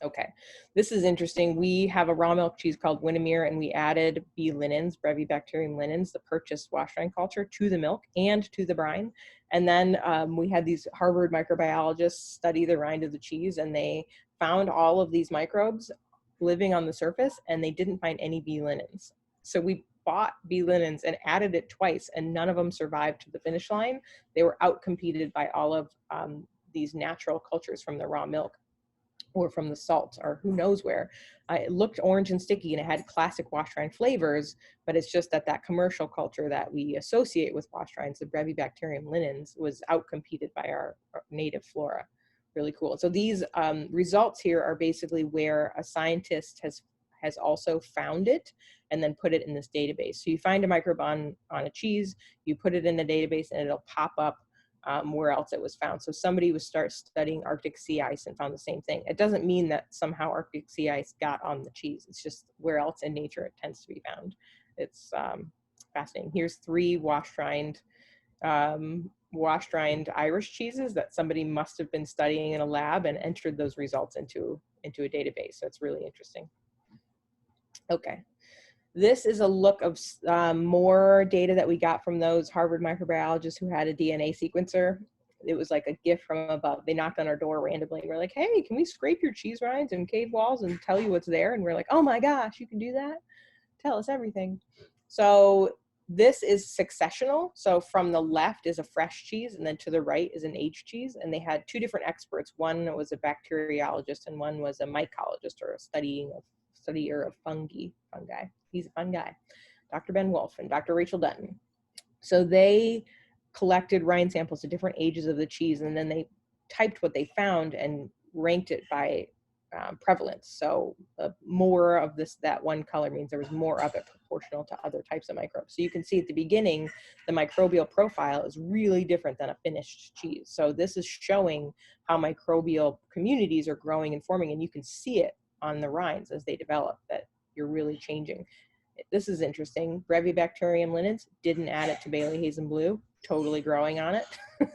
Okay, this is interesting. We have a raw milk cheese called Windermere, and we added B. linens, Brevibacterium linens, the purchased wash rind culture, to the milk and to the brine. And then we had these Harvard microbiologists study the rind of the cheese, and they found all of these microbes living on the surface, and they didn't find any B. linens. So we bought B. linens and added it twice, and none of them survived to the finish line. They were outcompeted by all of these natural cultures from the raw milk or from the salt, or who knows where. It looked orange and sticky, and it had classic wash rind flavors, but it's just that commercial culture that we associate with wash rinds, the Brevibacterium linens, was outcompeted by our native flora. Really cool. So these results here are basically where a scientist has also found it and then put it in this database. So you find a microbe on a cheese, you put it in a database, and it'll pop up where else it was found. So somebody would start studying Arctic sea ice and found the same thing. It doesn't mean that somehow Arctic sea ice got on the cheese. It's just where else in nature it tends to be found. It's fascinating. Here's 3 washed rind Irish cheeses that somebody must have been studying in a lab and entered those results into a database. So it's really interesting. Okay. This is a look of more data that we got from those Harvard microbiologists who had a DNA sequencer. It was like a gift from above. They knocked on our door randomly. We're like, hey, can we scrape your cheese rinds and cave walls and tell you what's there? And we're like, oh my gosh, you can do that? Tell us everything. So this is successional. So from the left is a fresh cheese, and then to the right is an aged cheese. And they had 2 different experts. One was a bacteriologist and one was a mycologist, or a studier of fungi. He's a fun guy, Dr. Ben Wolf and Dr. Rachel Dutton. So they collected rind samples at different ages of the cheese, and then they typed what they found and ranked it by prevalence. So more of that one color means there was more of it proportional to other types of microbes. So you can see at the beginning, the microbial profile is really different than a finished cheese. So this is showing how microbial communities are growing and forming, and you can see it on the rinds as they develop, that you're really changing. This is interesting. Brevibacterium linens, didn't add it to Bailey Hazen Blue, totally growing on it.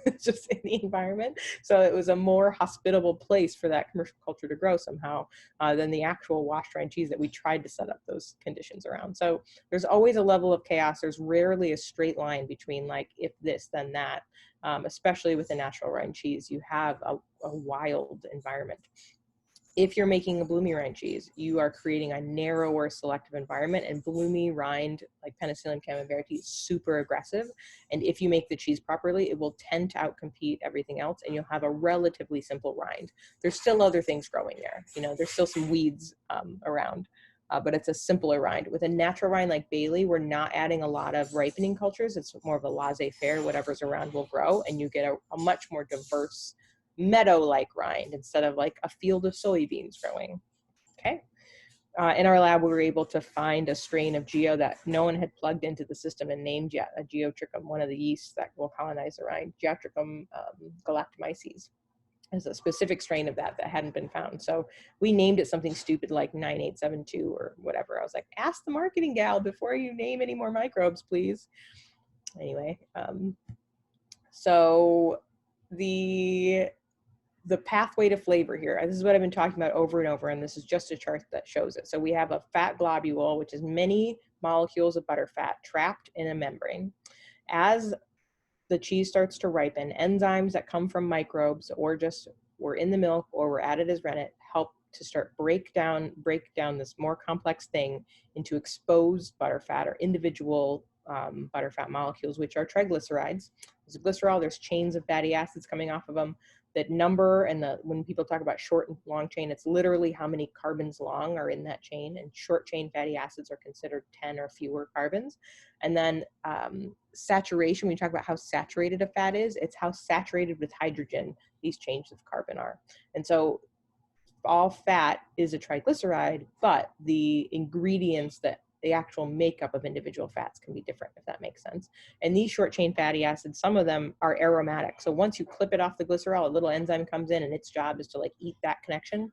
It's just in the environment. So it was a more hospitable place for that commercial culture to grow somehow than the actual washed rind cheese that we tried to set up those conditions around. So there's always a level of chaos. There's rarely a straight line between like, if this, then that, especially with a natural rind cheese. You have a wild environment. If you're making a bloomy rind cheese, you are creating a narrower selective environment, and bloomy rind, like Penicillium camembert, is super aggressive. And if you make the cheese properly, it will tend to outcompete everything else, and you'll have a relatively simple rind. There's still other things growing there. You know, there's still some weeds around, but it's a simpler rind. With a natural rind like Bailey, we're not adding a lot of ripening cultures. It's more of a laissez-faire, whatever's around will grow, and you get a much more diverse meadow-like rind instead of like a field of soybeans growing. Okay. In our lab, we were able to find a strain of Geo that no one had plugged into the system and named yet, a Geotrichum, one of the yeasts that will colonize the rind. Geotrichum galactomyces is a specific strain of that hadn't been found. So we named it something stupid like 9872 or whatever. I was like, ask the marketing gal before you name any more microbes, please. Anyway, so the pathway to flavor here, this is what I've been talking about over and over, and this is just a chart that shows it. So we have a fat globule, which is many molecules of butterfat trapped in a membrane. As the cheese starts to ripen, enzymes that come from microbes or just were in the milk or were added as rennet help to start break down this more complex thing into exposed butterfat or individual butterfat molecules, which are triglycerides. There's a glycerol, there's chains of fatty acids coming off of them. That number, and when people talk about short and long chain, it's literally how many carbons long are in that chain, and short chain fatty acids are considered 10 or fewer carbons. And then saturation, when you talk about how saturated a fat is, it's how saturated with hydrogen these chains of carbon are. And so all fat is a triglyceride, but the ingredients that the actual makeup of individual fats can be different, if that makes sense. And these short chain fatty acids, some of them are aromatic. So once you clip it off the glycerol, a little enzyme comes in and its job is to like eat that connection.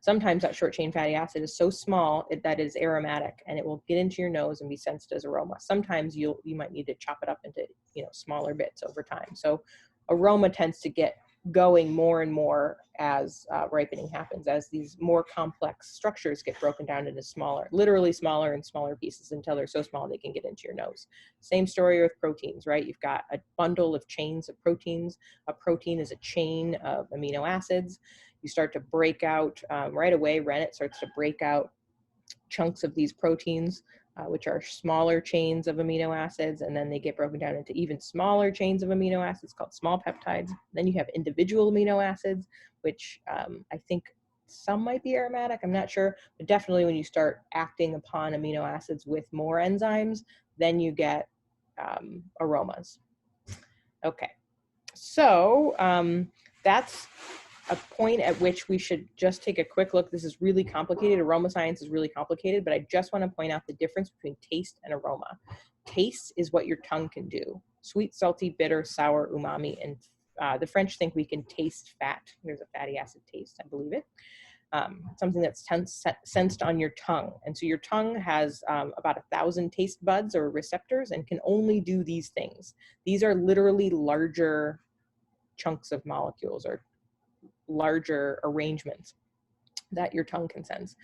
Sometimes that short chain fatty acid is so small that it is aromatic and it will get into your nose and be sensed as aroma. Sometimes you might need to chop it up into, you know, smaller bits over time. So aroma tends to get going more and more as ripening happens, as these more complex structures get broken down into smaller, literally smaller and smaller pieces until they're so small they can get into your nose. Same story with proteins, right? You've got a bundle of chains of proteins. A protein is a chain of amino acids. You start to break out right away, rennet starts to break out chunks of these proteins, which are smaller chains of amino acids, and then they get broken down into even smaller chains of amino acids called small peptides. Then you have individual amino acids, which I think some might be aromatic, I'm not sure, but definitely when you start acting upon amino acids with more enzymes, then you get aromas. Okay, so that's a point at which we should just take a quick look. This is really complicated. Aroma science is really complicated, but I just want to point out the difference between taste and aroma. Taste is what your tongue can do. Sweet, salty, bitter, sour, umami, and the French think we can taste fat. There's a fatty acid taste, I believe it. Something that's sensed on your tongue. And so your tongue has about 1,000 taste buds or receptors and can only do these things. These are literally larger chunks of molecules or larger arrangements that your tongue can sense.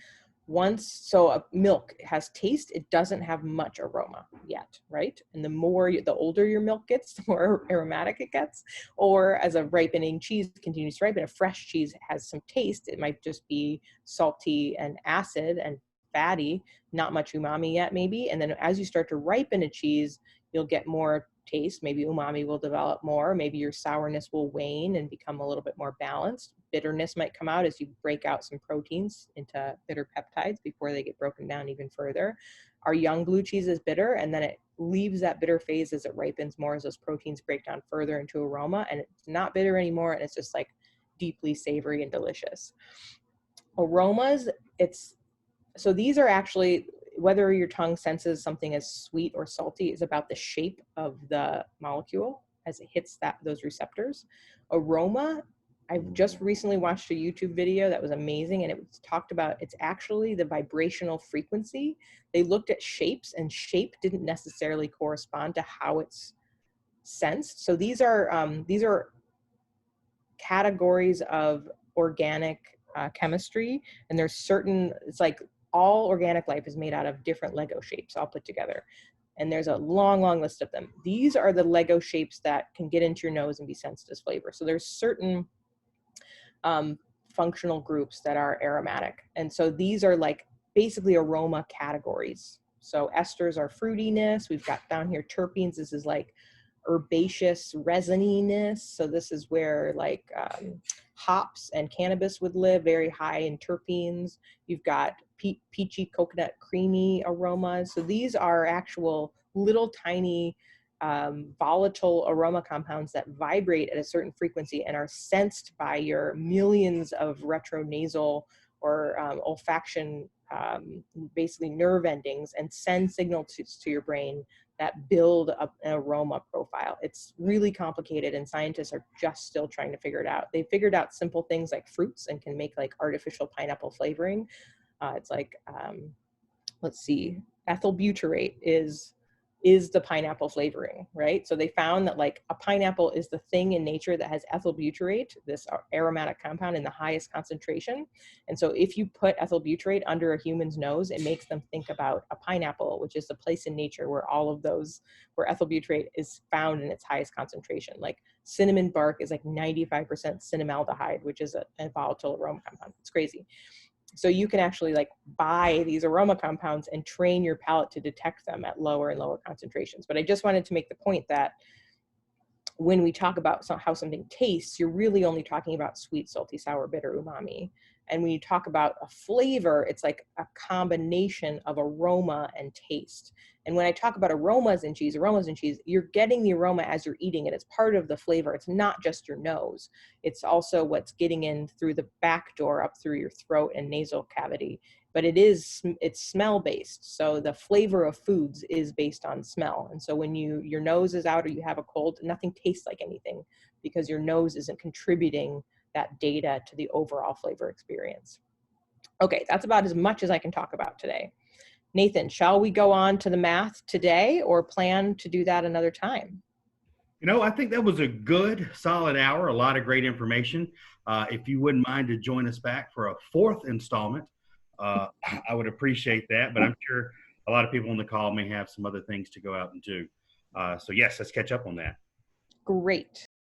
So a milk has taste, it doesn't have much aroma yet, right? And the older your milk gets, the more aromatic it gets. Or as a ripening cheese continues to ripen, a fresh cheese has some taste. It might just be salty and acid and fatty, not much umami yet maybe. And then as you start to ripen a cheese, you'll get more taste. Maybe umami will develop more. Maybe your sourness will wane and become a little bit more balanced. Bitterness might come out as you break out some proteins into bitter peptides before they get broken down even further. Our young blue cheese is bitter, and then it leaves that bitter phase as it ripens more, as those proteins break down further into aroma, and it's not bitter anymore, and it's just like deeply savory and delicious. Aromas, so these are actually, whether your tongue senses something as sweet or salty is about the shape of the molecule as it hits those receptors. Aroma, I just recently watched a YouTube video that was amazing, and it was talked about, it's actually the vibrational frequency. They looked at shapes, and shape didn't necessarily correspond to how it's sensed. So these are categories of organic chemistry, and there's certain, it's like all organic life is made out of different Lego shapes all put together. And there's a long, long list of them. These are the Lego shapes that can get into your nose and be sensed as flavor. So there's certain functional groups that are aromatic. And so these are like basically aroma categories. So esters are fruitiness. We've got down here terpenes. This is like herbaceous resininess. So this is where like hops and cannabis would live, very high in terpenes. You've got peachy coconut creamy aromas. So these are actual little tiny volatile aroma compounds that vibrate at a certain frequency and are sensed by your millions of retronasal or olfaction, basically nerve endings, and send signals to your brain that build up an aroma profile. It's really complicated and scientists are just still trying to figure it out. They figured out simple things like fruits and can make like artificial pineapple flavoring. It's like, let's see, ethyl butyrate is the pineapple flavoring, right? So they found that like a pineapple is the thing in nature that has ethyl butyrate, this aromatic compound, in the highest concentration. And so if you put ethyl butyrate under a human's nose, it makes them think about a pineapple, which is the place in nature where all of those, where ethyl butyrate is found in its highest concentration. Like cinnamon bark is like 95% cinnamaldehyde, which is a volatile aroma compound. It's crazy. So you can actually like buy these aroma compounds and train your palate to detect them at lower and lower concentrations. But I just wanted to make the point that when we talk about how something tastes, you're really only talking about sweet, salty, sour, bitter, umami. And when you talk about a flavor, it's like a combination of aroma and taste. And when I talk about aromas in cheese, you're getting the aroma as you're eating it. It's part of the flavor. It's not just your nose. It's also what's getting in through the back door up through your throat and nasal cavity. But it's smell based. So the flavor of foods is based on smell. And so when your nose is out or you have a cold, nothing tastes like anything because your nose isn't contributing that data to the overall flavor experience. Okay, that's about as much as I can talk about today. Nathan, shall we go on to the math today or plan to do that another time? You know, I think that was a good, solid hour, a lot of great information. If you wouldn't mind to join us back for a fourth installment, I would appreciate that. But I'm sure a lot of people on the call may have some other things to go out and do. So yes, let's catch up on that. Great.